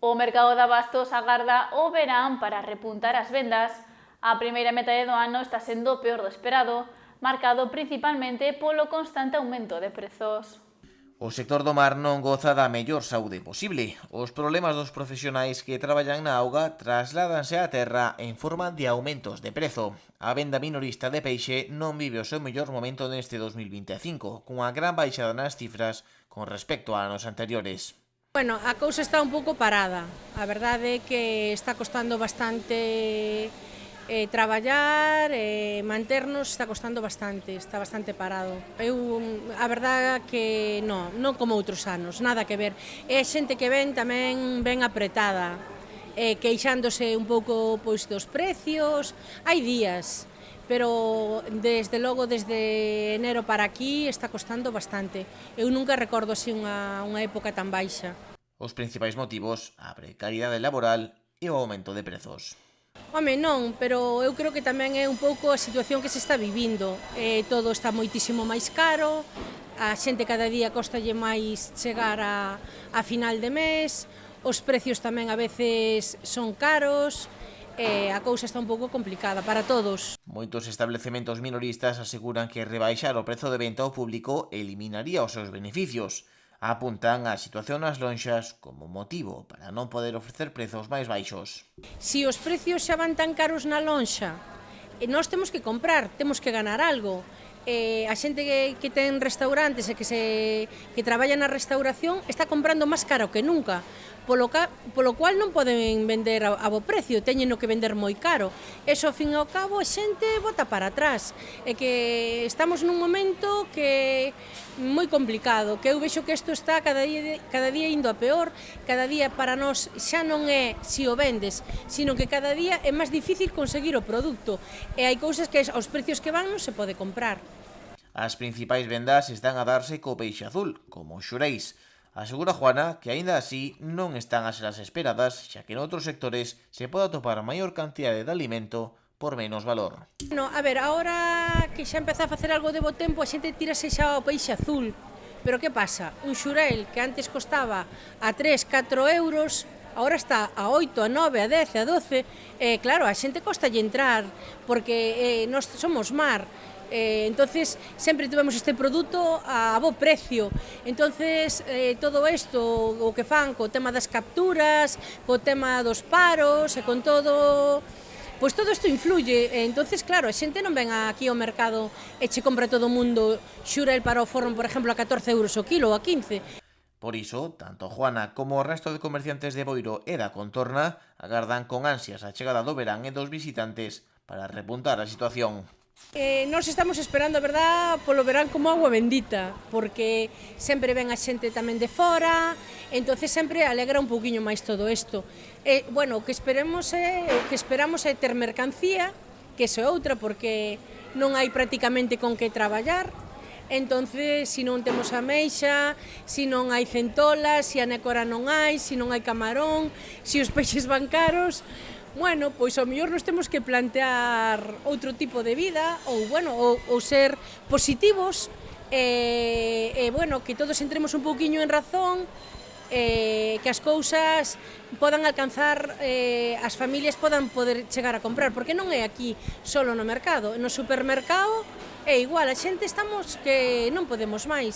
O mercado de abastos agarda o verán para repuntar as vendas. A primeira metade do ano está sendo o peor do esperado, marcado principalmente polo constante aumento de prezos. O sector do mar non goza da mellor saúde posible. Os problemas dos profesionais que traballan na auga trasládanse á terra en forma de aumentos de prezo. A venda minorista de peixe non vive o seu mellor momento neste 2025, cunha gran baixada nas cifras con respecto a anos anteriores. Bueno, a cousa está un pouco parada. A verdade é que está costando bastante traballar, manternos está costando bastante, está bastante parado. A verdade que non como outros anos, nada que ver. É xente que ven tamén ben apretada, queixándose un pouco pois dos precios. Hai días, pero desde logo desde enero para aquí está costando bastante. Eu nunca recordo así unha época tan baixa. Os principais motivos, a precariedade laboral e o aumento de prezos. Home, non, pero eu creo que tamén é un pouco a situación que se está vivindo. Todo está moitísimo máis caro, a xente cada día costalle máis chegar a final de mes, os precios tamén a veces son caros, a cousa está un pouco complicada para todos. Moitos establecementos minoristas aseguran que rebaixar o prezo de venta ao público eliminaría os seus beneficios. Apuntan a situación nas lonxas como motivo para non poder ofrecer prezos máis baixos. Si os precios xa van tan caros na lonxa, nós temos que comprar, temos que ganar algo. A xente que ten restaurantes e que traballa na restauración está comprando máis caro que nunca, polo cual non poden vender a bo precio, teñeno que vender moi caro. Eso, ao fin e ao cabo, a xente bota para atrás. É que estamos nun momento que moi complicado, que eu vexo que isto está cada día indo a peor, cada día para nós xa non é si o vendes, sino que cada día é máis difícil conseguir o produto, e hai cousas que aos precios que van non se pode comprar. As principais vendas están a darse co peixe azul, como os xureis. Asegura Juana que, aínda así, non están a ser as esperadas, xa que noutros sectores se pode atopar maior cantidade de alimento por menos valor. No, a ver, agora que xa empeza a facer algo de bo tempo, a xente tírase xa ao peixe azul. Pero que pasa? Un xurel que antes costaba a 3, 4 euros, agora está a 8, a 9, a 10, a 12. Claro, a xente costalle entrar, porque nós somos mar. Entonces sempre tivemos este produto a bo precio. Entonces todo isto, o que fan co tema das capturas, co tema dos paros e con todo, pois todo isto influye. Entonces claro, a xente non ven aquí ao mercado e che compra todo o mundo xurel para o forno, por exemplo, a 14 euros o kilo ou a 15. Por iso, tanto Juana como o resto de comerciantes de Boiro e da contorna agardan con ansias a chegada do verán e dos visitantes para repuntar a situación. Nós estamos esperando, a verdad, polo verán como agua bendita, porque sempre ven a xente tamén de fora, entonces sempre alegra un pouquiño máis todo isto. Bueno, o que esperamos é ter mercancía, que iso é outra, porque non hai prácticamente con que traballar. Entonces, se non temos ameixa, se non hai centolas, se a nécora non hai, se non hai camarón, se os peixes van caros, bueno, pois ao mellor nos temos que plantear outro tipo de vida ou ser positivos bueno, que todos entremos un pouquiño en razón, que as cousas podan alcanzar, as familias podan poder chegar a comprar, porque non é aquí solo no mercado, no supermercado é igual, a xente estamos que non podemos máis.